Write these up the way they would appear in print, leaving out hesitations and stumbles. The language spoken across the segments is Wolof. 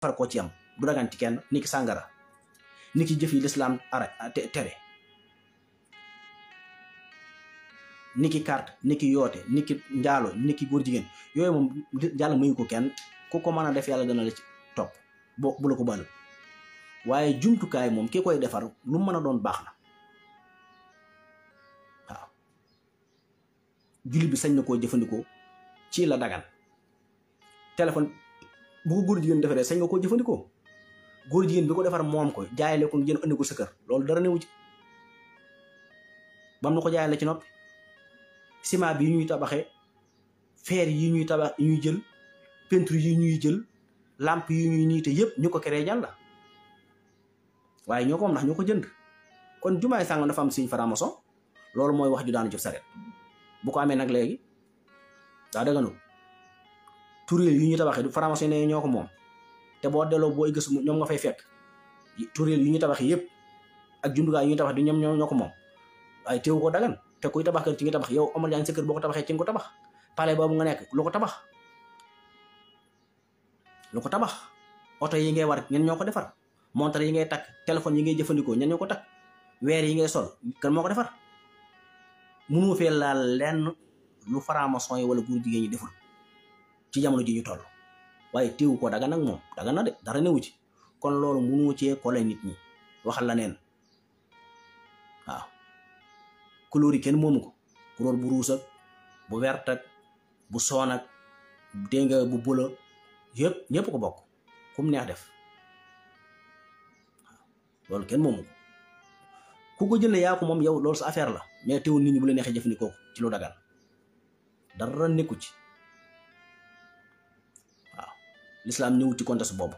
far koo ci am du dagan ci kenn ni ki sàngara ni ki jëf yi lislaam tere ni ki carte ni ki yoote ni ki njaalo ni ki góor jigéen yooyu moom yàlla mayu ko kenn ku ko mën a def yàlla dana la ci topp bu la ko baal waaye jumtukaay moom ki koy defar lu mën a doon baax na waaw jullit bi sañ na koo jëfandikoo ci la dagan téléphone bu ko góor jigéen defaree sañ nga koo jëfandikoo góor jigéen bi ko defar moom ko jaayale ko jën andi ko sa kër loolu dara newu ci bam na ko jaayale ci noppi ciment bi yi ñuy tabaxee fer yi ñuy tabax yi ñuy jël peinture yi ñuy jël lampe yi ñuy niite yëpp ñu ko créé ñan la waaye ñoo ko moom ndax ñoo ko jënd kon jumaay sàngam dafa am signe franc-maçon loolu mooy wax ju daanu ci saret bu ko amee nag léegi daa dëgganul turéel yi ñuy tabaxee du franc-maçon ne ñoo ko moom te boo delloo boo gëstu ñoom nga fay fekk turéel yi ñuy tabaxee yëpp ak jumtukaay yi ñuy tabax du ñoom ñoo ko moom waaye teewu ko dagan te kuy tabax kër ci nga tabax yow Omar Diagne sa kër boo ko tabaxee ci nga ko tabax palais boobu nga nekk lu ko tabax oto yi ngay war ñen ñoo ko defar montre yi ngay takk téléphone yi ngay jëfandikoo ñen ñoo ko takk weer yi ngay sol kan moo ko defar mënoo fee laal lenn lu franc-maçon yi wala góor jigéen ñi deful ci jamono ji ñu toll waaye teewu ko daga nag moom daga na de dara newu ci kon loolu mënoo cee kole nit ñi waxal la neen waaw couleur yi kenn moomu ko couleur bu ruus ak bu vert ak bu soon ak dégg nga bu bula yëpp ñëpp ko bokk kum neex def waaw loolu kenn moomu ko ku ko jëlee yaa ko moom yow loolu sa affaire la mais teewul nit ñi bu la neexee jëfandikoo ci lu dagan dara nekku ci waaw lislaam ñëw ci contexte boobu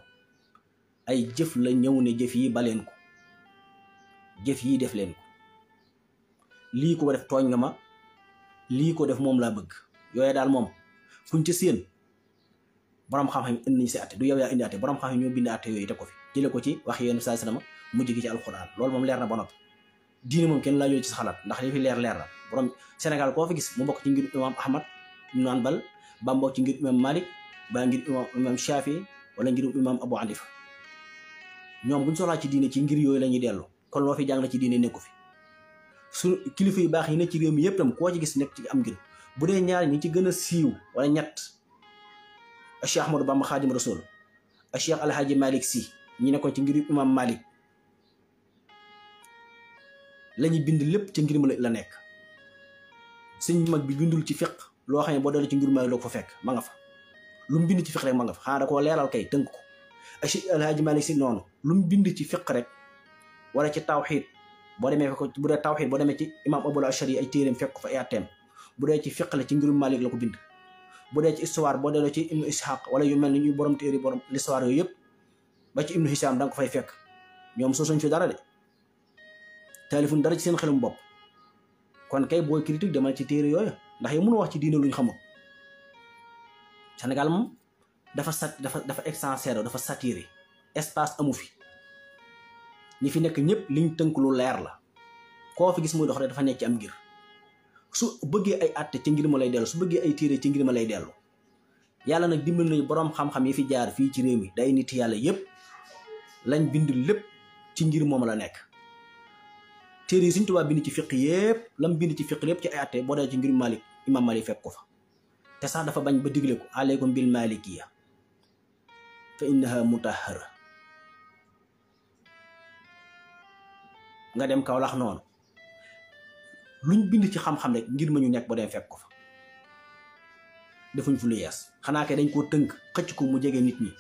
ay jëf la ñëw ne jëf yi baleen ko jëf yi def leen ko lii ko def tooñ nga ma lii ko def moom laa bëgg yooyu daal moom fuñ ca séen borom xam-xam indi nañ si atte du yow yaa indi atte borom xam-xam ñoo bind atte yooyu teg ko fi jële ko ci wax yéen saa salama mujj gi ci alxuraan loolu moom leer na ba noppi diine moom kenn laa jël ci sa xalaat ndax li fi leer na borom Sénégal koo fi gis mu bokk ci ngir imam Ahmad ibn Hanbal ba mbokk ci ngir imam Malik ba ngir imam Shafi wala ngir imam Abu Hanifa ñoom buñ soxlaa ci diine ci ngir yooyu la ñuy dellu kon loo fi jàng la ci diine nekku fi su kilifa yu baax yi nekk ci réew mi yëpp tam koo ci gis nekk ci am ngir bu dee ñaar ñi ci gën a siiw wala ñett Cheikh Ahmadou Bamba Khadim Rasoul ak Cheikh Alhaji Malick Sy ñi nekkoon ci ngir imam Malik la ñuy bind lépp ci ngir ma la nekk sëñ mag bi bindul ci fiq loo xam ne boo dellu ci ngir Malik loo ko fa fekk ma nga fa lu mu bind ci fiq rek ma nga fa xanaa da koo leeral kay tënk ko ak Cheikh Alhaji Malick Sy noonu lu mu bind ci fiq rek wala ci tawxiid boo demee fekk bu dee tawxiid boo demee ci imam Abul Ashari ay téeréem fekk ko fa ay atteem bu dee ci fiq la ci ngirum Malik la ko bind bu dee ci histoire boo delloo ci Ibnu Ishaq wala yu mel ni ñuy borom téere borom l'histoire yooyu yëpp ba ci Ibnu Hisham da nga ko fay fekk ñoom sosuñ fi dara de taalifuñ dara ci seen xelum bopp kon kay booy critique demal ci téere yooyu ndax yow mënu wax ci diine luñ xamul Sénégal moom dafa extenséro dafa saturé espace amu fi ñi fi nekk ñëpp liñ tënk lu leer la koo fi gis muy dox rek dafa nekk ci am ngir su bëggee ay àtte ci ngir ma lay dellu su bëggee ay téere ci ngir ma lay dellu yàlla nag dimbal nañu boroom xam-xam yi fi jaar fii ci réew mi day nit yàlla yëpp lañ bind lépp ci ngir moom la nekk téere yi Sëriñ Tuubaa bind ci fiq yëpp lam bind ci fiq lépp ci ay àtte boo dee ci ngir Malik imam Malik fekk ko fa te sax dafa bañ ba digle ko aleykum bil malikiya fa innaha mutahhara nga dem Kawlax noonu luñ bind ci xam-xam rek ngir ma ñu nekk ba dem fekk ko fa defuñ fu lu yees xanaa kay dañ koo tënk xëcc ko mu jege nit ñi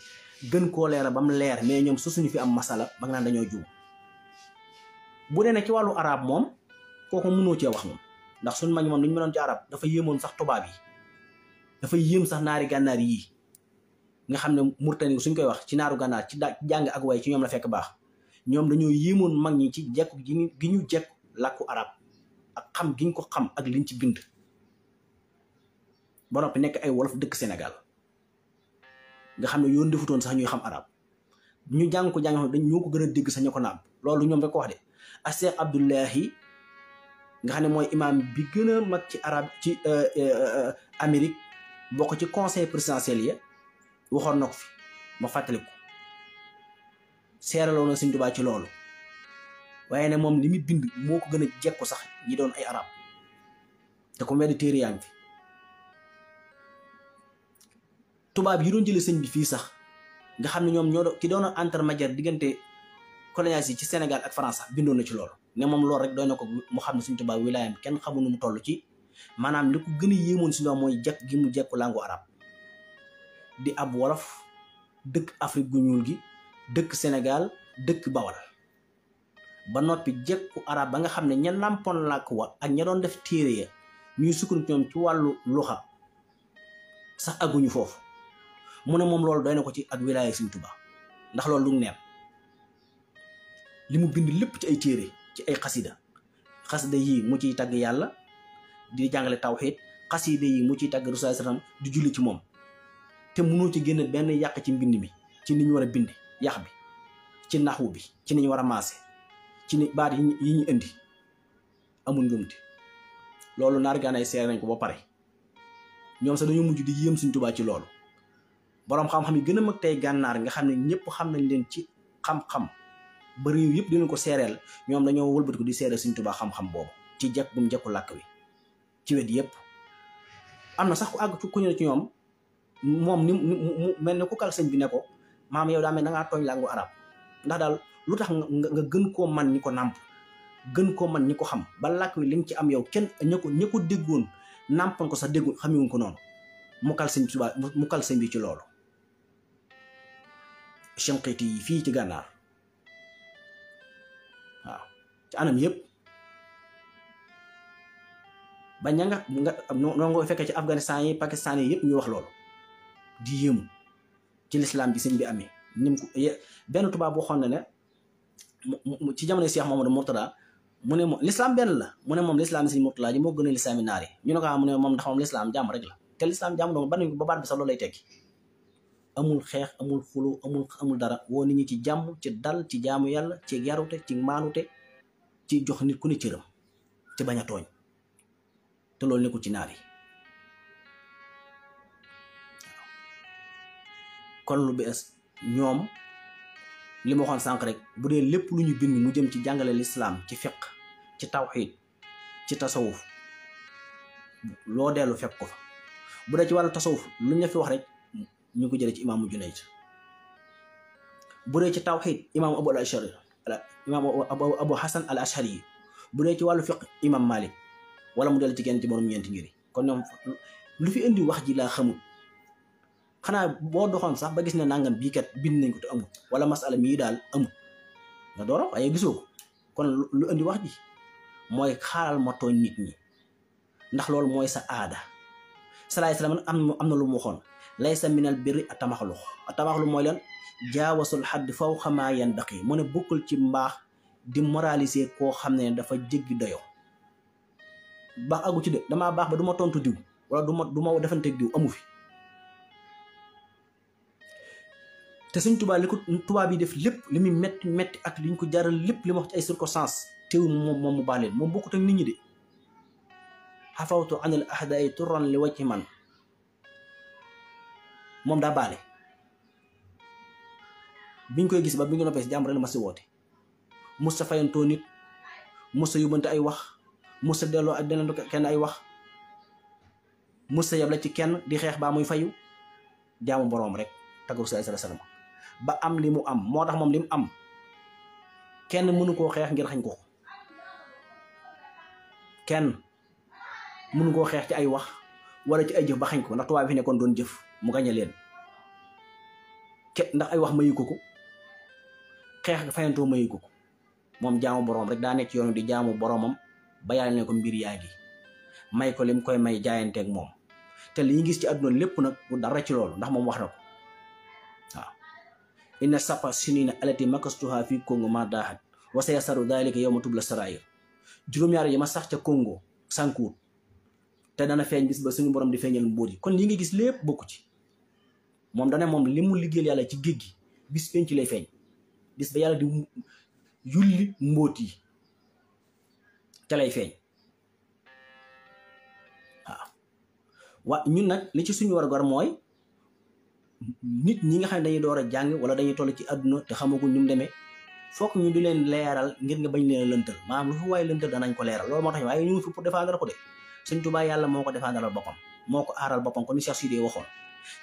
gën koo leeral ba mu leer mais ñoom su suñu fi am masala ba nga naan dañoo juum bu dee ne ci wàllu arab moom kooku mënoo cee wax moom ndax suñu mag moom li ñu mënoon ci arab dafa yéemoon sax tubaab yi dafa yéem sax naari gànnaar yii nga xam ne Murtani suñ koy wax ci naaru gànnaar ci jàng ak way ci ñoom la fekk baax ñoom dañoo yéemoon mag ñi ci jekku gi ñu jekku làkku arab ak xam giñ ko xam ak liñ ci bind ba noppi nekk ay wolof dëkk Sénégal nga xam ne yoon defutoon sax ñuy xam arab ñu jàng ko jàng dañ ñoo ko gën a dégg sax ñu ko naam loolu ñoom rek ko wax de ak Cheikh Abdullahi nga xam ne mooy imam bi gën a mag ci arab ci Amérique bokk ci conseil présidentiel ya waxoon na ko fi ma fàttali ko seeraloo na Sëñ Tuubaa ci loolu waaye ne moom li muy bind moo ko gën a jekku sax ñi doon ay arab te ko mel ni téere yaa ngi fi tubaab yi doon jëlee sëñ bi fii sax nga xam ne ñoom ki doon intermédiaire diggante colonialiste yi ci Sénégal ak France sax bindoon na ci loolu ne moom loolu rek doy na ko mu xam ne Sëñ Tuubaa wilaayam kenn xamul nu mu toll ci maanaam li ko gën a yéemoon si ñoom mooy jekk gi mu jekku langue arab di ab wolof dëkk Afrique gu ñuul gi dëkk Sénégal dëkk Bawal ba noppi jekku arab ba nga xam ne ña nàmpoon làkk wa ak ña doon def téere ya ñuy sukkandiku ñoom ci wàllu luxa sax aguñu foofu mu ne moom loolu doy na ko ci ak wilaaya Sëñ Tuubaa ndax loolu lu neen li mu bind lépp ci ay téere ci ay xasida yii mu ciy tagg yàlla di jàngale tawxiid xasida yi mu ciy tagg Rasul sallam di julli ci moom te mënoo ci génn benn yàq ci mbind mi ci ni ñu war a bind yàq bi ci naxwu bi ci ni ñu war a maase ci ni baat yi ñu indi amul njuumte loolu naar gànnaay seere nañ ko ba pare ñoom sax dañoo mujj di yéem Sëñ Tuubaa ci loolu boroom xam-xam yi gën a mag tey gànnaar nga xam ne ñëpp xam nañ leen ci xam-xam ba réew yëpp dinañ ko seereel ñoom dañoo wëlbati ko di seereel Sëñ Tuubaa xam-xam boobu ci jekk bu mu jekku làkk wi ci wet yëpp am na sax ku àgg ku ñëw ci ñoom moom ni mu mel ne ku kal sëñ bi ne ko maam yow daa mel da ngaa tooñ langue arab ndax daal lu tax nga gën koo man ñi ko nàmp gën koo man ñi ko xam ba làkk wi li nga ci am yow kenn ña ko déggoon nàmpoon ko sax déggoon xamewuñ ko noonu mu kal sëñ bi ci loolu Shinqiti yi fii ci gànnaar waaw ci anam yëpp ba ña nga noo fekkee ci Afghanistan yi Pakistan yi yëpp ñu wax loolu di yéemu ci lislaam bi sëñ bi amee nim ko benn tubaab boo xoon ne ci jamono Cheikh Mamadou Mourtada mu ne moom lislaam benn la mu ne moom lislaam sëñ Mourtada ji moo gën a lislaami naar yi ñu ne ko mu ne moom ndax moom lislaam jàmm rek la te lislaam jàmm doon ba nañ ko ba baat bi sax loolu lay tekki amul xeex amul xulu amul dara woo nit ñi ci jàmm ci dal ci jaamu yàlla ci yarute ci maanute ci jox nit ku ne cëram ci bañ a tooñ te loolu nekkul ci naar yi kon lu bees ñoom li ma waxoon sànq rek bu dee lépp lu ñu bind mu jëm ci jàngale lislaam ci fiq ci tawxiid ci tasawuf loo dellu fekk ko fa bu dee ci wàllu tasawuf lu ñu fi wax rek ñu ngi ko jëlee ci imaamu Junayd bu dee ci tawxiid imaam Abu Hasan al Ashari yi bu dee ci wàllu fiq imaam Malik wala mu dellu ci kenn ci borom ñeenti ngir yi kon ñoom lu fi indi wax ji laa xamul xanaa boo doxoon sax ba gis ne nangam bii kat bind nañ ko te amul wala masala mii daal amul nga dooro waaye gisoo ko kon lu indi wax ji mooy xaaral ma tooñ nit ñi ndax loolu mooy sa aada salaay salaam am na lu mu waxoon laysa minal birri atamaxlu mooy lan jaawasul xadd faw xamaa yan baqi mu ne bokkul ci mbaax di moraliser koo xam ne dafa jéggi doyo baax agu ci de damaa baax ba du ma tontu diw wala du ma defanteeg diw amu fi te Sëñ Tuubaa li ko tubaab yi def lépp li muy metti ak li ñu ko jaral lépp li ma wax ci ay circonstances teewul moom mu baal leen moom bokkut ak nit ñi de xafawtu anil ahdaay turan li wacci man moom daa baale biñ koy gis ba bi nga noppee si jàmm rek la ma si woote mus sa fayantoo nit mus sa yóbbante ay wax mus sa delloo ak deneen kenn ay wax mus sa yab la ci kenn di xeex baa muy fayu jaamu boroom rek tagru sallallahu alayhi wasallam ba am li mu am moo tax moom li mu am kenn mënu koo xeex ngir xañ ko kenn mënu koo xeex ci ay wax wala ci ay jëf ba xañ ko ndax tubaab fi nekkoon doon jëf mu gañe leen ndax ay wax mayu ko xeex fayantoo mayu ko moom jaamu boroom rek daa nekk yoonu di jaamu boroomam ba yàlla ne ko mbir yaa ngi may ko lim koy may jaayanteeg moom te li ñu gis ci àdduna lépp nag du dara ci loolu ndax moom wax na ko waaw inna sapa sinina alati makastuha fi Congo ma daaxat wa sayasaru dalika yawma tubla sarair juróom-ñaar yi ma sax ca Congo sànkuwut te dana feeñ bis ba suñu borom di feeñal mbóot yi kon li nga gis lépp bokku ci moom dana moom li mu liggéeyal yàlla ci géej gi bis penc lay feeñ bis ba yàlla di yulli mbóot yi ca lay feeñ waaw ñun nag li ci suñu war a gor mooy nit ñi nga xam ne dañuy door a jàng wala dañuy toll ci àdduna te xamaguñ ñu mu demee foog ñu di leen leeral ngir nga bañ leen lëntal maanaam lu fi waaye lëntal danañ ko leeral loolu moo tax waaye ñu ngi fi pour défendre ko de sëñ Tuubaa yàlla moo ko défendre boppam moo ko aaral boppam kon ni Cheikh Sidé waxoon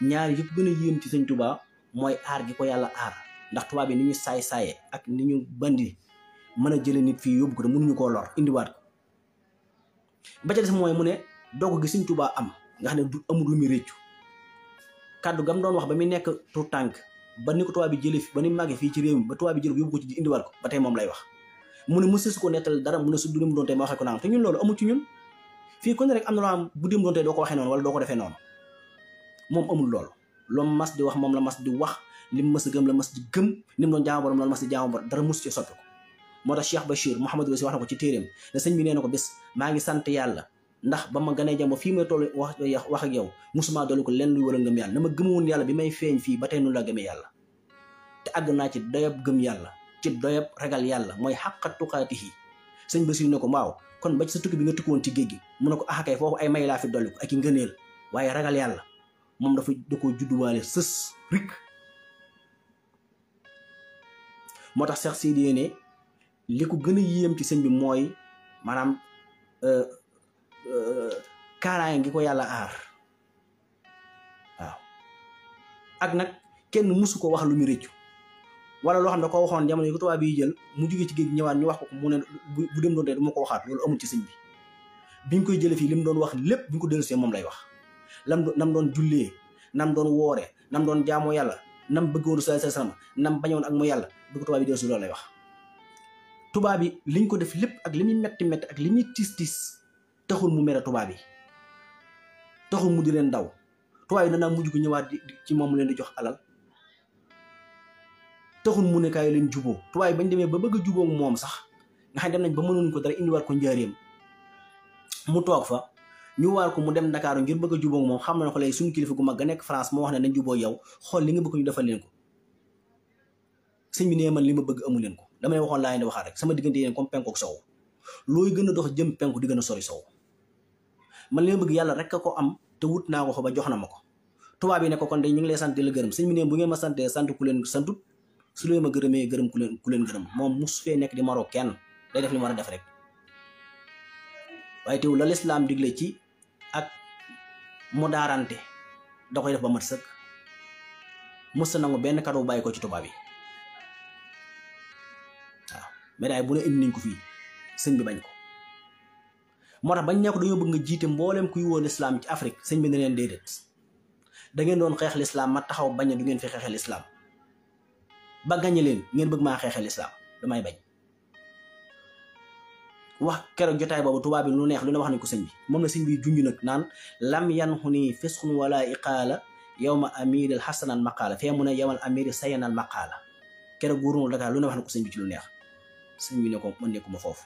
ñaar yëpp gën a yéem ci sëñ Tuubaa mooy aar gi ko yàlla aar ndax tubaab bi ni ñu saay-saaye ak ni ñu bandi mën a jële nit fii yóbbu ko te mënuñu koo lor indiwaat ko ba ca des mooy mu ne doog gi sëñ Tuubaa am nga xam ne du amul lu muy réccu kàddu gam doon wax ba muy nekk tout tànk ba ni ko tubaab bi jële fi ba ni màggee fii ci réew mi ba tubaab bi jële ko yóbbu ko ci indiwaat ko ba tey moom lay wax mu ne mësu ko nettal dara mu ne su du mu doon tey ma waxee ko naam te ñun loolu amul ci ñun fii kon rek am na loo am bu dem doon tey doo ko waxee noonu wala doo ko defee noonu moom amul loolu loolu mas di wax moom la mas di wax li mu mas a gëm la mas di gëm ni mu doon jaamu borom loolu mas di jaamu borom dara mus ci soppi ko moo tax Cheikh Bachir Mouhamadou Rassi wax na ko ci téeréem ne sëñ bi nee na ko bés maa ngi sant yàlla ndax ba ma ganee jàmm fii may toll wax ak yow musuma dolli ko lenn luy wala ngëm yàlla na ma gëmoon yàlla bi may feeñ fii ba tey noonu la gëmee yàlla te àgg naa ci doyab gëm yàlla ci doyab ragal yàlla mooy xàqa tuqaatihi sëñ Bachir ne ko waaw kon ba ci sa tukki bi nga tukki woon ci géej gi mu ne ko axakay foofu ay may laa fi dolli ko ak i ngëneel waaye ragal yàlla moom dafa da koo judduwaale sës rik moo tax Cheikh Sidé ne li ko gën a yéem ci sëñ bi mooy maanaam kaaraange gi ko yàlla aar waaw ak nag kenn musu ko wax lu mu réccu wala loo xam ne da ko waxoon jamono yi ko tubaab bi jël mu jógee ci géej gi ñëwaat ñu wax ko mu ne bu dem doon tey du ma ko waxaat loolu amul ci sëñ bi biñ koy jële fii li mu doon wax lépp bi ñu ko dellusee moom lay wax nam doon jullee nam doon woore nam doon jaamoo yàlla nam bëggoon sallallahu alayhi wasallam nam bañoon ak mu yàlla bi ko tubaab bi dellusi loolu lay wax tubaab bi liñ ko def lépp ak li muy metti metti ak li muy tiis taxul mu mere tubaab yi taxul mu di leen daw tubaab yi danaa mujj ko ñëwaat ci moom mu leen di jox alal taxul mu ne kaay leen juboo tubaab yi bañ demee ba bëgg a juboo moom sax nga xam dem nañ ba mënoon ko dara indiwaat ko njaareem mu toog fa ñu waar ko mu dem Dakar ngir bëgg a juboo moom xam na ko léegi suñu kilifa gu mag ga nekk France moo wax ne nañ juboo yow xool li nga bëgg ñu defal leen ko sëñ bi nee man li ma bëgg amu leen ko damay waxoon laa leen di waxaat rek sama diggante yéen comme penku ak sow looy gën a dox jëm penku di gën a sori sow man li ma bëgg yàlla rek a ko am te wut naa ko fa ba jox na ma ko tubaab yi ne ko kon de ñu ngi lay sant di la gërëm sëñ bi nee bu ngeen ma santee sant ku leen santut su leen ma gërëmee gërëm ku leen gërëm moom mus fee nekk di maroo kenn day def li mu war a def rek waaye teewul la lislaam digle ci ak mu daarante da koy def ba mat sëkk mus sa nangu benn cadeau bàyyi ko ci tubaab yi waaw médaille bu ne indi nañ ko fii sëñ bi bañ ko moo tax bañ ne ko dañoo bëgg nga jiite mboolem kuy woo lislaam ci Afrique sëñ bi ne leen déedéet da ngeen doon xeex lislaam ma taxaw bañ ne du ngeen fi xeexee lislaam ba gañe leen ngeen bëgg maa xeexee lislaam damay bañ wax keroog jotaay boobu tubaab bi lu neex lu ne wax nañ ko sëñ bi moom la sëñ bi junj nag naan lam yan xu nii fisxun wala iqaala yow ma amiril xasanan maqaala fee mu ne yowmal amiri sayanal maqaala keroog guurunul Dakar lu ne wax na ko sëñ bi ci lu neex sëñ bi ne ko mën nekkuma foofu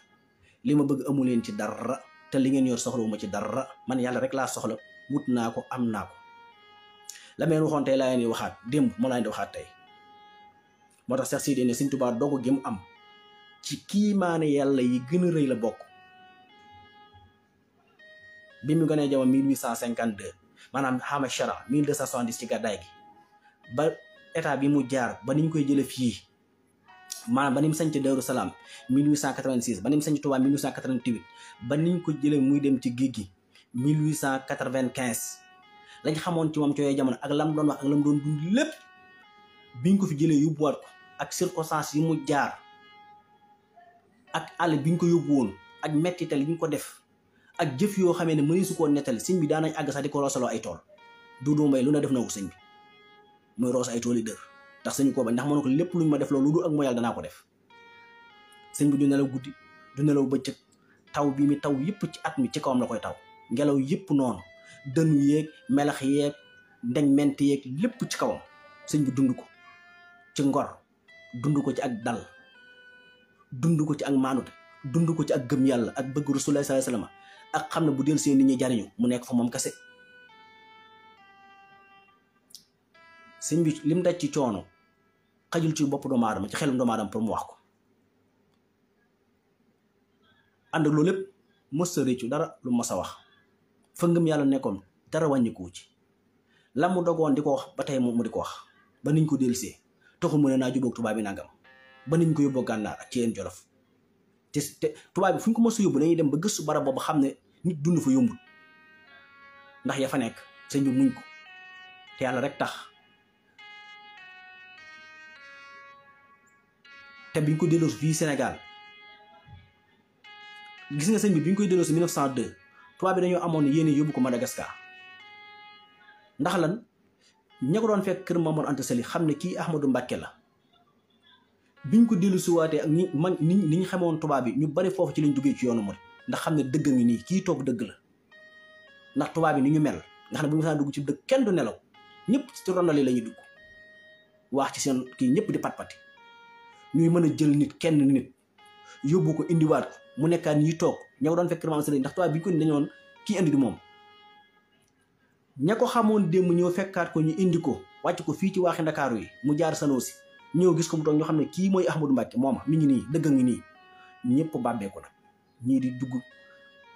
li ma bëgg amu leen ci dara te li ngeen yor soxlawuma ci dara man yàlla rek laa soxla wut naa ko am naa ko la meen waxoon tey laa leen di waxaat démb moo laa leen di waxaat tey moo tax Cheikh Sidé ne sëñ Tuubaa dogu gi mu am ci kiimaane yàlla yi gën a rëy la bokk bi mu gënee jamono 1852 maanaam xama chara 1270 ci gàddaay gi ba état bi mu jaar ba niñ koy jële fii maanaam ba ni mu sañc Daaru Salaam 1886 ba ni mu sañc Touba 1888 ba niñ ko jële muy dem ci géej gi 1895 lañ xamoon ci moom ci yooyu jamono ak lam doon wax ak lam doon dund lépp biñ ko fi jëlee yóbbuwaat ko ak circonstances yi mu jaar ak àll biñ ko yóbbu woon ak mettital yi ñu ko def ak jëf yoo xamee ne mëni su koo nettali sëñ bi daanañ àgg sax di ko roosaloo ay tool Duudu Mbay lu ne def na ko sëñ bi muy roos ay tool yi dër ndax sëñ ko bañ ndax mënu ko lépp luñ ma def loolu lu du ak mooy yàlla danaa ko def sëñ bi du nelaw guddi du nelaw bëccëg taw bi mi taw yëpp ci at mi ci kawam la koy taw ngelaw yëpp noonu dënu yeeg melax yeeg ndeñ ment yeeg lépp ci kawam sëñ bi dund ko ci ngor dund ko ci ak dal dund ko ci ak maanute dund ko ci ak gëm yàlla ak bëgg Rasulullah sallallahu alayhi wasallam ak xam ne bu del seen nit ñi jariñu mu nekk fa moom kese sëñ bi lim daj ci coono xajul ci bopp doomu aadama ci xelum doomu aadama pour mu wax ko ànd ak loolu lépp mës sa réccu dara lu mas a wax fa ngëm yàlla nekkoon dara wàññikuwu ci la mu dogoon di ko wax ba tey moom mu di ko wax ba niñ ko dellusee taxul mu ne naa jubóog tubaab bi nangam ba niñ ko yóbboo gànnaar ak ci yéen Jolof te tubaab bi fu ñu ko mos a yóbbu dañuy dem ba gëstu barab boobu xam ne nit dund fa yombul ndax ya fa nekk sëñ bi muñ ko te yàlla rek tax te biñ ko delloosi fii Sénégal gis nga sëñ bi biñ koy delloosi 1902 tubaab bi dañoo amoon yéene yóbbu ko Madagascar ndax lan ña ko doon fekk kër Mamour Anta Sali xam ne kii Ahmadou Mbacké la biñ ko delloosi waatee ak ni ñu xamoon tubaab bi ñu bari foofu ci lañ duggee ci yoonu murid ndax xam ne dëgg ngi nii kii toog dëgg la ndax tubaab bi ni ñu mel nga xam ne bu ñu saa dugg ci dëgg kenn du nelaw ñëpp ci rondali la ñuy dugg wax ci seen kii ñëpp di pat-pati ñuy mën a jël nit kenn nit yóbbu ko indiwaat ko mu nekkaat ñi toog ña ko doon fekk kër Mamour Anta Sali ndax tubaab bi ñu ko ni dañoon kii indi di moom ña ko xamoon démb ñëw fekkaat ko ñu indi ko wàcc ko fii ci waaxi Ndakaaru yi mu jaar Sanosi ñëw gis ko mu toog ñoo xam ne kii mooy Ahmadou Mbacké mooma mi ngi nii dëgg ngi nii ñëpp bàbbeeku nag ñii di dugg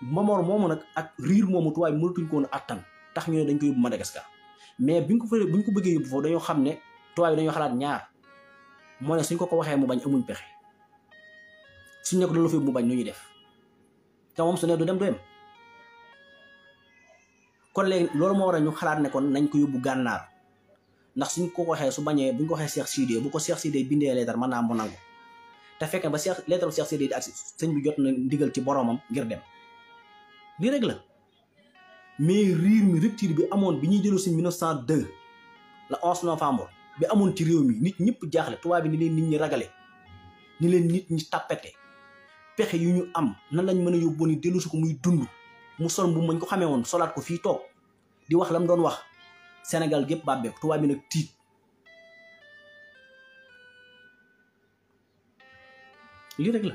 Mamoor moomu nag ak riir moomu tubaab bi mënatuñ ko woon attan tax ñu ne dañ ko yóbbu Madagascar mais buñ ko bëggee yóbbu foofu dañoo xam ne tubaab bi dañoo xalaat ñaar moo ne suñ ko waxee mu bañ amuñ pexe suñ ne ko loolu fi mu bañ nu ñuy def te moom su ne du dem kon léegi loolu moo war a ñu xalaat ne kon nañ ko yóbbu gànnaar ndax suñ ko waxee su bañee buñ ko waxee Cheikh Sidé bu ko Cheikh Sidé bindee leetar mën naa mu nangu te fekk ba leetaru Cheikh Sidé di ak sëñ bi jot na ndigal ci boromam ngir dem lii rek la mais riir mi rupture bi amoon bi ñuy jëloo si 1902 le 11 novembre bi amoon ci réew mi nit ñëpp jaaxle tubaab bi ni leen nit ñi ragale ni leen nit ñi tàppete pexe yu ñu am nan lañ mën a yóbbu ni dellu si ko muy dund mu sol mbubb mañ ko xamee woon solaat ko fii toog di wax la mu doon wax Sénégal gépp bàbbeeku tubaab bi nag tiit lii rek la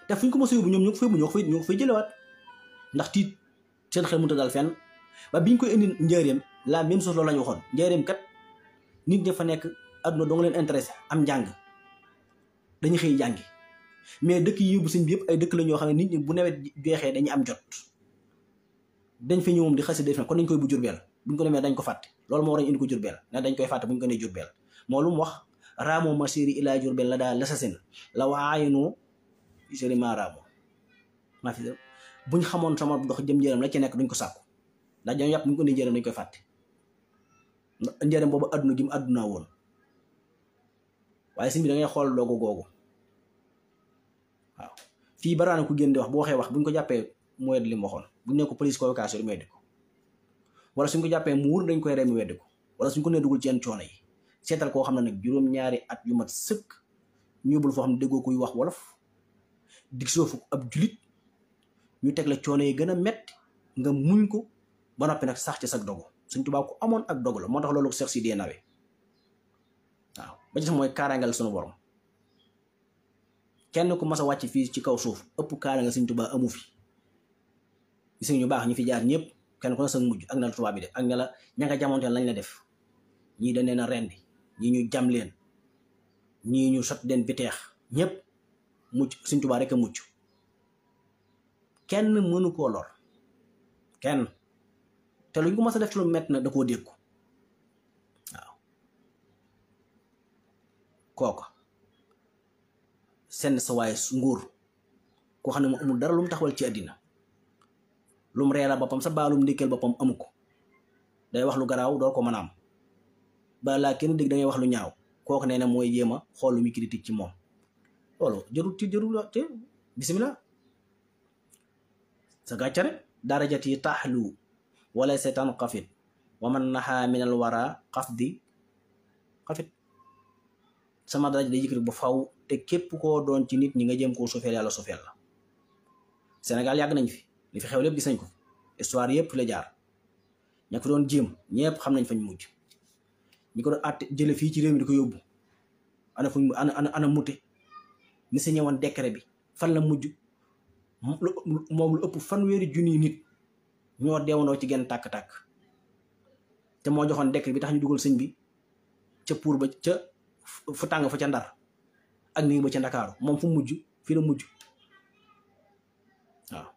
te fu ñu ko mos a yóbbu ñoom ñoo ko fay jëlewaat ndax tiit seen xel mënut a dal fenn ba biñ koy indi njëriñam la même chose loolu la ñu waxoon njëriñam kat nit ña fa nekk adduna doo nga leen intéressé am njàng dañuy xëy jàngi mais dëkk yi yóbbu sëñ bi yëpp ay dëkk la ñoo xam ne nit ñi bu nawet jeexee dañuy am jot dañ fa ñëw moom di xasi def kon dañ koy bu Jurbel buñ ko demee dañ ko fàtte loolu moo war a indi ko Jurbel ne dañ koy fàtte buñ ko nee Jurbel moo lu mu wax raamoo masiri ilaa Jurbel la daal lasasin la waayinoo seri ma raamoo maa fi buñ xamoon sama dox jëm njëram la ci nekk duñ ko sàkku ndax dañoo yàpp buñ ko nee njëram dañ koy fàtte njëram boobu adduna gi mu adduna woon waaye sëñ bi da ngay xool doogu googu waaw fii baraana ku génn di wax bu waxee wax buñ ko jàppee mu wedd li mu waxoon buñ ne ko police convocation mu weddi ko wala suñ ko jàppee mu wóor dañ koy rey mu weddi ko wala suñ ko nee dugul ci yenn coono yi seetal koo xam ne nag juróom-ñaari at yu mat sëkk ñu yóbbul foo xam ne déggoo kuy wax wolof dig soofu ab julit ñu teg la coono yi gën a metti nga muñ ko ba noppi nag sax ci sag dogu Sëñ Tuubaa ko amoon ak dogu la moo tax loolu Cheikh Sidé nawe waaw ba ci sax mooy kaaraangal sunu borom kenn ku mas a wàcc fii ci kaw suuf ëpp kaaraangal Sëñ Tuubaa amu fi gis ñu baax ñu fi jaar ñëpp kenn ku ne sa mujj ak na la tubaab bi def ak ne la ña nga jamonteel lañ la def ñii dañ leen a rendi ñii ñu jam leen ñii ñu sot leen biteex ñëpp mucc Sëñ Tuubaa rek a mucc kenn mënu koo lor kenn te luñ ko mas a def ci lu mett na da koo dégg waaw kooka senn sa waaye nguur koo xam ne mu amul dara lu mu taxawal ci àddina lu mu reera boppam sa baalum ndékkeel boppam amu ko day wax lu garaaw doo ko mën a am balaa kenn dégg da ngay wax lu ñaaw kooku nee na mooy jéem a xool lu muy critique ci moom loolu jarul te bisimilah sa gàccare darajati taxlu wala seetaan xafit wa man naxaa minal wara xafdi xafit sama daraja day yëkkati ba faw te képp koo doon ci nit ñi nga jëm koo suufeel yàlla suufeel la Sénégal yàgg nañ fi li fi xew lépp gis nañ ko histoire yëpp la jaar ña ko doon jéem ñëpp xam nañ fañ mujj ñi ko doon àtte jële fii ci réew mi di ko yóbbu ana fuñ ana mute ni sa ñëwoon décret bi fan la mujj moom lu ëpp fanweeri junniy nit ñoo deewandoo ci genn tàkk-tàkk te moo joxoon décret bi tax ñu dugal sëñ bi ca pour ba ca fu tàng fa ca Ndar ak nii ba ca Ndakaaru moom fu mujj fii la mujj waaw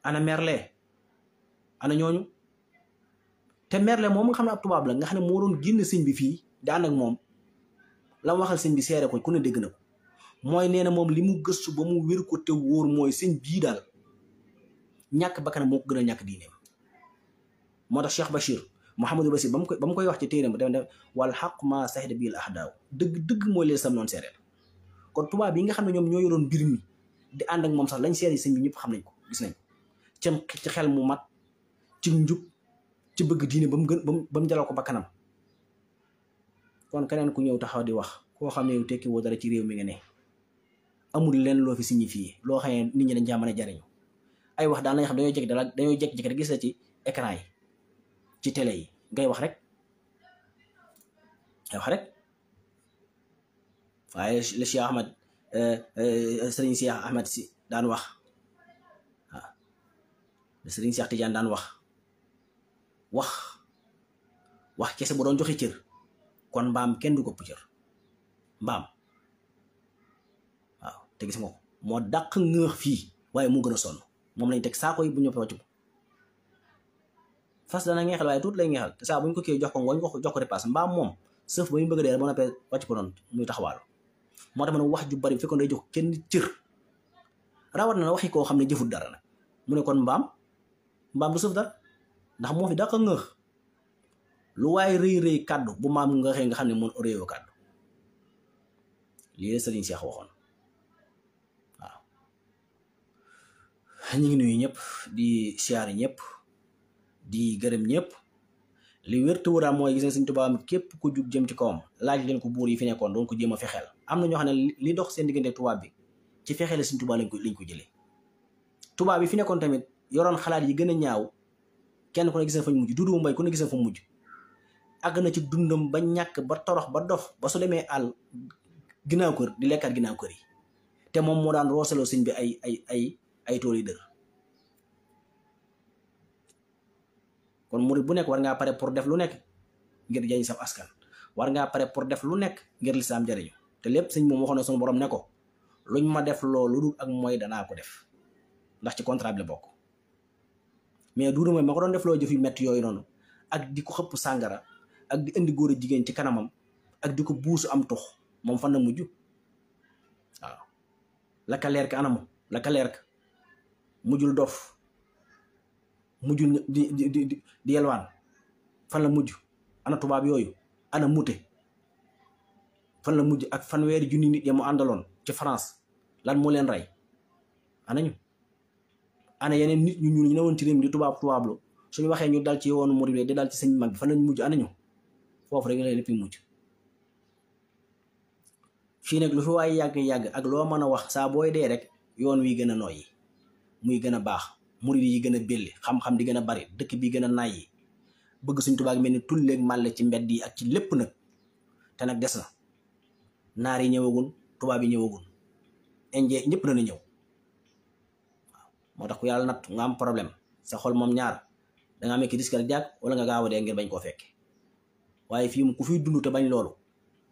ana merle ana ñooñu te Merle moom nga xam ne ab tubaab la nga xam ne moo doon génn sëñ bi fii di ànd ak moom la mu waxal sëñ bi seere ko ku ne dégg na ko mooy nee na moom li mu gëstu ba mu wér ko te wóor mooy sëñ bii daal ñàkk bakkanam moo ko gën a ñàkk diineem. moo tax Cheikh Bachir Mouhamadou Bachir ba mu koy wax ci téeréem ba def wal xaq ma sahida bil ahdaaw dëgg mooy leen sam noonu seereel. kon tubaab yi nga xam ne ñoom ñoo yoroon mbir mi di ànd ak moom sax lañ seere sëñ bi ñëpp xam nañ ko gis nañ ko ci xel mu mat ci njub ci bëgg diine ba mu jalal ko bakkanam. kon keneen ku ñëw taxaw di wax koo xam ne yow tekki woo dara ci réew mi nga ne amul leen loo fi signifié loo xam ne nit ñi dañ caa mën a jariñu ay wax daan lañ xam dañoo jékki-jékki rek gis la ci écran yi ci télé yi ngay wax rek waaye le Cheikh Ahmad Serigne Cheikh Ahmad si daan wax waaw le Serigne Cheikh Tidiane daan wax kese bu doon joxe cër kon mbaam kenn du ko cër mbaam waaw te gis nga ko moo dàq ngëx fii waaye mu gën a sonn moom lañ teg saako yi bu ñu wàcc ko fas dana ngeexal waaye tuut lay ngeexal te saa bu ñu ko kii jox ko ngooñ jox ko repasse mbaam moom sëf ba ñu bëgg a dee ba noppee wàcc ko noonu muy taxawaalu moo tax ma ne wax ju bari bu fekkoon day jox kenn cër rawat na waxi koo xam ne jëfut dara nag mu ne kon mbaam du sëf dara ndax moo fi dàq ngëx lu waaye rëy kàddu bu maam nga xëy nga xam ne moom réyoo kàddu lii la Sëriñ Cheikh waxoon waaw. ñu ngi nuyu ñëpp di siyaare ñëpp di gërëm ñëpp li wér te wóoraam mooy gis nga Sëriñ Tuubaa képp ku jug jëm ci kawam laaj leen ko buur yi fi nekkoon doon ko jéem a fexeel am na ñoo xam ne li dox seen diggante tubaab bi ci fexeel Sëriñ Tuubaa lañ ko jëlee. tubaab bi fi nekkoon tamit yoroon xalaat yi gën a ñaaw kenn ku ne gis na fañ mujj Dudu Mbay ku ne gis na fa mujj. àgg na ci dundam ba ñàkk ba torox ba dof ba su demee àll ginnaaw kër di lekkaat ginnaaw kër yi te moom moo daan roosaloo sëñ bi ay tool yi dër. kon murid bu nekk war ngaa pare pour def lu nekk ngir jëriñ sa askan war ngaa pare pour def lu nekk ngir lislaam jëriñu te lépp sëñ moom waxoon na suñu borom ne ko luñ ma def loolu dul ak mooy danaa ko def ndax ci contrat bi la bokk. mais Dudu Mbay ma ko doon def loo jëf yu metti yooyu noonu ak di ko xëpp sàngara ak di indi góor a jigéen ci kanamam ak di ko buusu am tux moom fan na mujj waaw laka leer ka anamu laka leer ka mujjul dof mujjul di yelwaan fan la mujj ana tubaab yooyu ana mute fan la mujj ak fanweeri junni nit ya mu àndaloon ci France lan moo leen rey anañu ana yeneen nit ñu ñuul ñu newoon ci réew mi di tubaablu suñu waxee ñu dal ci yoonu murid di dal ci sëñ mag bi fan lañ mujj anañu foofu rek nga lay lépp mujj. fii nag lu fi waaye yàgg ak loo mën a wax saa booy dee rek yoon wi gën a noyyi muy gën a baax murid yi gën a belli xam-xam di gën a bari dëkk bi gën a nayi bëgg Sëñ Tuubaa mel ni tulleeg màlle ci mbedd yi ak ci lépp nag te nag des na naar yi ñëwagul tubaab yi ñëwagul indien ñëpp dana ñëw waaw moo tax ku yàlla natt nga am problème sa xol moom ñaar danga amee ki diskal jàgg wala nga gaaw a dee ngir bañ koo fekke waaye fii mu ku fiy dund te bañ loolu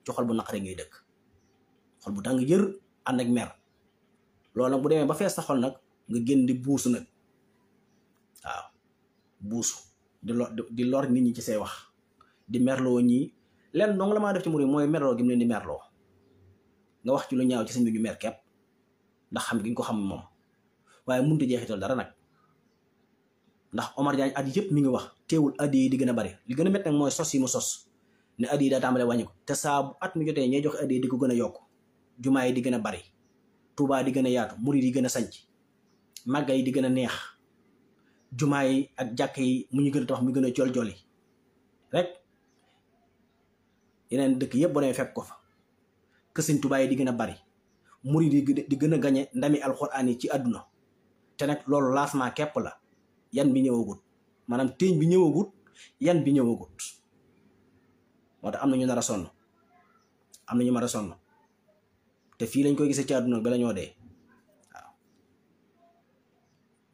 ci xol bu naqare ngay dëkk xol bu tàng jër ànd ak mer loolu nag bu demee ba fees sa xol nag nga génn di buusu nag waaw buusu di lor nit ñi ci say wax di merloo ñii leen dong la maa def ci murid mooy merloo gi mu leen di merloo nga wax ci lu ñaaw ci sëñ bi ñu mer kepp ndax xam gi nga ko xam moom waaye mënut a jeexital dara nag ndax Omar Diagne at yëpp mi ngi wax teewul addi yi di gën a bari li gën a métti nag mooy sos yi mu sos ne addi yi daa tàmbalee wàññi ko te saa bu at mi jotee ñay joxe addi yi di ko gën a yokk jumaa yi di gën a bari Tuubaa di gën a yaatu murid yi gën a sanc màgga yi di gën a neex jumaa yi ak jàkk yi mu ñu gën a tax mu gën a jol-joli rek yeneen dëkk yëpp boo demee fekk ko fa kër Sëñ Tuubaa yi di gën a bari murid yi di gën a gañe ndami alxuraan yi ci àdduna te nag loolu lancement képp la yan bi ñëwagut maanaam téeñ bi ñëwagut yan bi ñëwagut moo tax am na ñu nar a sonn am na ñu nar a sonn te fii lañ koy gisee ci àdduna bala ñoo dee waaw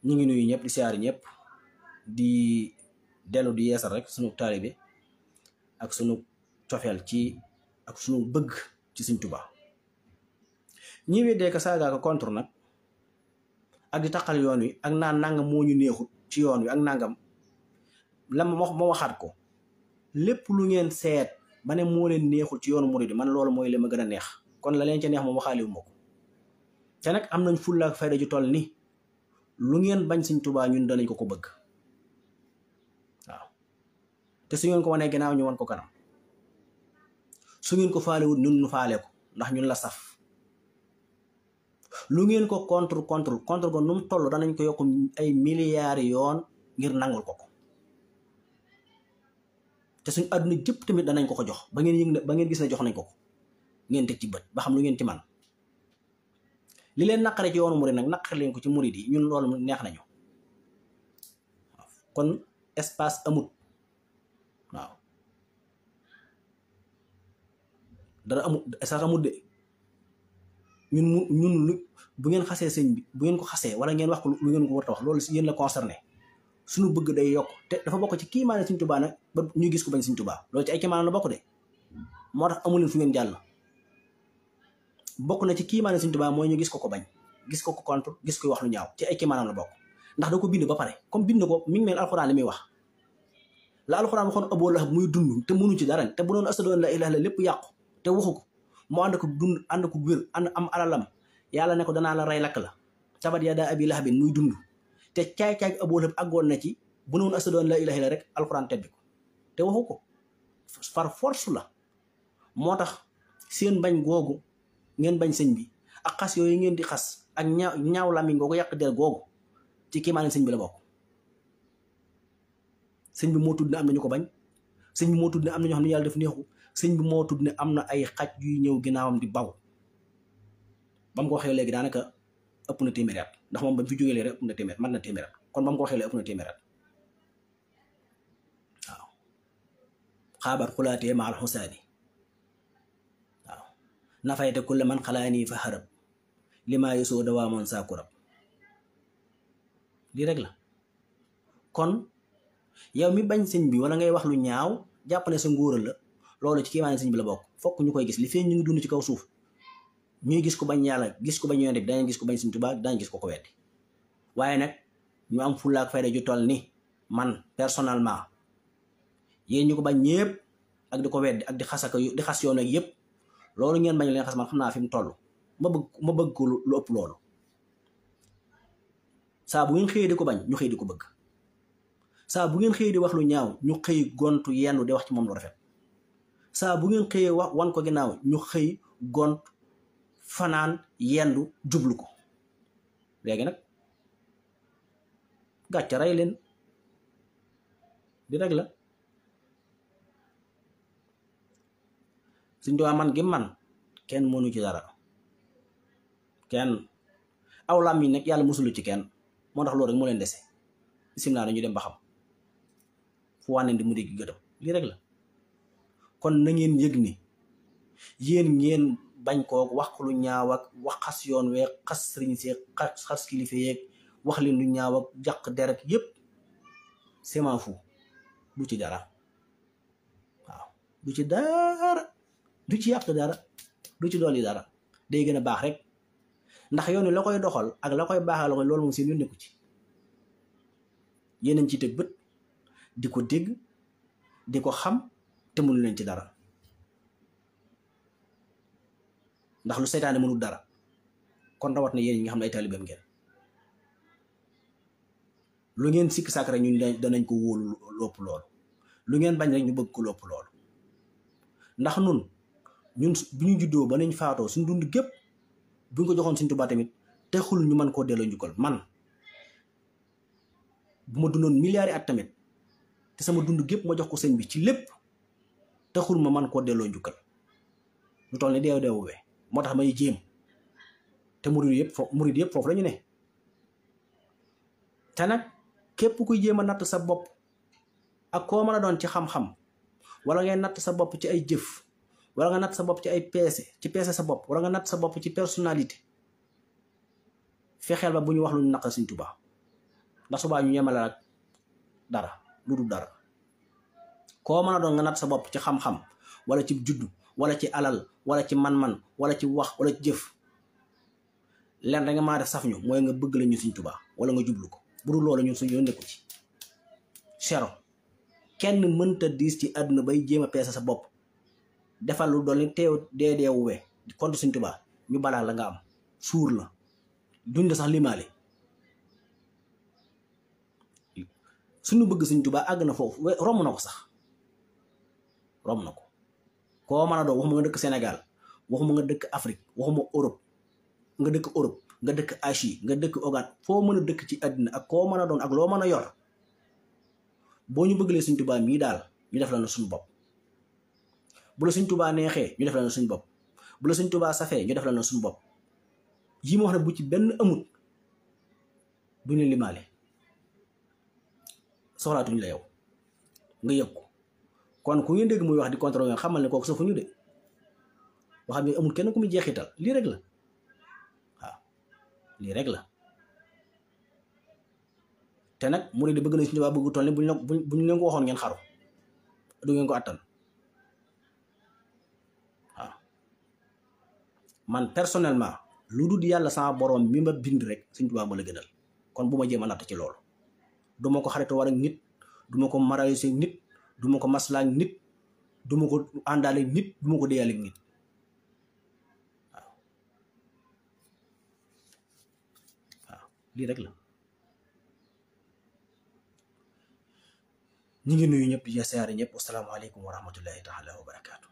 ñu ngi nuyu ñëpp di siyaari ñëpp di dellu di yeesal rek sunu taalibe ak sunu cofeel ci ak sunu bëgg ci Sëñ Tuubaa ñi weddee ko saagaa ko contre nag ak di taqal yoon wi ak naan nangam moo ñu neexut ci yoon wi ak nangam la ma waxaat ko lépp lu ngeen seet ba ne moo leen neexul ci yoonu murid man loolu mooy li ma gën a neex kon la leen ca neex moom waxaaliwu ma ko te nag am nañ fulla ak fayda ju toll ni lu ngeen bañ Sëñ Tuubaa ñun danañ ko bëgg waaw te su ngeen ko wanee gannaaw ñu wan ko kanam su ngeen ko faalewul ñun ñu faale ko ndax ñun la saf lu ngeen ko contre ko nu mu toll danañ ko yokk ay milliards yoon ngir nangul ko te suñ àdduna jëpp tamit danañ ko jox ba ngeen yëg ne ba ngeen gis ne jox nañ ko ngeen teg ci bët ba xam lu ngeen ci man li leen naqare ci yoonu murid nag naqare leen ko ci murid yi ñun loolu neex nañu waaw kon espace amut waaw dara amut espace amut de ñun lu bu ngeen xasee sëñ bi bu ngeen ko xasee wala ngeen wax ko lu ngeen ko war a wax loolu si yéen la concerné suñu bëgg day yokk te dafa bokk ci kiimaane Sëñ Tuubaa nag ba ñuy gis ko bañ Sëñ Tuubaa loolu ci ay kiimaane la bokk de moo tax amuleen fu ngeen jàll bokk na ci kiimaane Sëñ Tuubaa mooy ñu gis ko bañ gis ko contre gis ko wax lu ñaaw ci ay kiimaanam la bokk ndax da ko bind ba pare comme bind ko mi ngi mel alxuraan li muy wax la alxuraan waxoon Abu Lahab muy dund te mënu ci dara te bu doon ashhadu an laa ilaaha illallaah lépp yàqu te waxu ko moo ànd ko dund ànd ko wér ànd am alalam yàlla ne ko danaa la rey lakk la tabat yadaa abii lahabin muy dund te caay-caay Abu Lahab àggoon na ci bu noonu ashhadu an laa ilaaha illallaah rek alxuraan tebbi ko te waxu ko par force la moo tax seen bañ googu ngeen bañ sëñ bi ak xas yooyu ngeen di xas ak ñaaw làmmiñ googu yàq der googu ci kiimaane sëñ bi la bokk sëñ bi moo tudd ne am na ñu ko bañ sëñ bi moo tudd ne am na ñoo xam ne yàlla def neexu sëñ bi moo tudd ne am na ay xaj yuy ñëw ginnaawam di baw ba mu ko waxee léegi daanaka ëpp na téeméeri at ndax moom ba mu fi jógee léegi rek ëpp na téeméer man na téeméer at kon ba mu ko waxee léegi ëpp na téeméer at waaw xaabar xulaatee ma al xusaani waaw nafayte kulle man xalaanii fa xarab li maa yosoo dawaa moon saakurab lii rek la kon yow mi bañ sëñ bi wala ngay wax lu ñaaw jàpp ne sa ngóoral la loolu ci kiimaane sëñ bi la bokk fokk ñu koy gis li fee ñu ngi dund ci kaw suuf ñuy gis ko bañ yàlla gis ko bañ yonent bi danañ gis ko bañ Sëñ Tuubaa danañ gis ko weddi waaye nag ñu am fulla ak fayda ju toll ni man personnellement yéen ñu ko bañ ñëpp ak di ko weddi ak di xas yoon ak yëpp loolu ngeen bañ leen xas man xam naa fi mu toll ma bëgg ko lu ëpp loolu saa bu ngeen xëyee di ko bañ ñu xëy di ko bëgg saa bu ngeen xëyee di wax lu ñaaw ñu xëy gontu yendu di wax ci moom lu rafet saa bu ngeen xëyee wax wan ko ginnaaw ñu xëy gont fanaan yendu jublu ko léegi nag gàcce rey leen di rek la Sëñ Tuubaa man gi man kenn mënu ci dara kenn aw làmmiñ nag yàlla musulu ci kenn moo tax loolu rek moo leen dese sim naa dañu dem ba xam fu wànneen di mu dégg gëtam lii rek la kon na ngeen yëg ni yéen ngeen bañ koo wax lu ñaaw ak wax xas yoon weeg xas sëriñ see xas kilifa yeeg wax leen lu ñaaw ak jàq deret yépp c'est m'en fou du ci dara waaw du ci dara du ci yàq dara du ci dolli dara day gën a baax rek ndax yoon wi la koy doxal ak la koy baaxal la koy loolu moom seen yoon nekku ci yéen a ci teg bët di ko dégg di ko xam te mënu leen ci dara ndax lu seytaane mënul dara kon rawat na yéen ñi nga xam ne ay taalibeem ngeen lu ngeen sikk sàkk rek ñun danañ ko wóolu lopp loolu lu ngeen bañ rek ñu bëgg ko lopp loolu ndax ñun bu ñu juddoo ba nañ faatoo suñ dund gépp bu ñu ko joxoon Sëñ Tuubaa tamit texul ñu mën koo delloo njukkal man bu ma dundoon milliards at tamit te sama dund gépp ma jox ko sëñ bi ci lépp taxul ma man koo delloo njukkal lu toll ni deewee moo tax may jéem te murid yëpp foofu la ñu ne te nag képp kuy jéem a natt sa bopp ak koo mën a doon ci xam-xam wala ngay natt sa bopp ci ay jëf wala nga natt sa bopp ci ay peese sa bopp wala nga natt sa bopp ci personnalité fexeel ba bu ñu wax lu ñu naqar Sëñ Tuubaa ndax subaa ñu yemale ak dara lu dul dara koo mën a doon nga natt sa bopp ci xam-xam wala ci juddu wala ci alal wala ci man-man wala ci wax wala ci jëf leen da nga maa def saf ñu mooy nga bëgg la ñu Sëñ Tuubaa wala nga jublu ko bu dul loolu ñun suñu yoon nekku ci zéro kenn mënta diis ci àdduna bay jéem a peese sa bopp defal lu doon ni teew deewuwe di compte Sëñ Tuubaa ñu balaa la nga am suur la duñ la sax limaale. suñu bëgg Sëñ Tuubaa àgg na foofu romb na ko sax romb na ko koo mën a doon waxuma nga dëkk Sénégal waxuma nga dëkk Afrique waxuma Europe nga dëkk Europe nga dëkk Asie nga dëkk Ogan foo mën a dëkk ci àddina ak koo mën a doon ak loo mën a yor boo ñu bëggalee Sëñ Tuubaa mii daal ñu def la na suñu bopp. bu la Sëñ Tuubaa neexee ñu def la na suñu bopp bu la Sëñ Tuubaa safee ñu def la na suñu bopp yi ma wax ne bu ci benn amut duñ la limaale soxlaatuñ la yow nga yëg ko. kon ku ngeen dégg muy wax di contre ngeen xamal ne kooku safuñu de waxam ne amul kenn ku muy jeexital lii rek la waaw lii rek la. te nag murid di bëgg na Sëñ Tuubaa bëgg toll ni buñ leen ko waxoon ngeen xaru du ngeen ko attan waaw. man personnellement lu dul yàlla sama borom mi ma bind rek Sëñ Tuubaa ma la gënal kon bu ma jéem a natt ci loolu. duma ko xaritu war ak nit duma ko marayse nit duma ko maslaak nit duma ko àndaale nit duma ko déyaale nit waaw waaw lii rek la. ñu ngi nuyu ñëpp di siyaare ñëpp. asalaamaaleykum wa rahmatullahi taala wa barakaatu.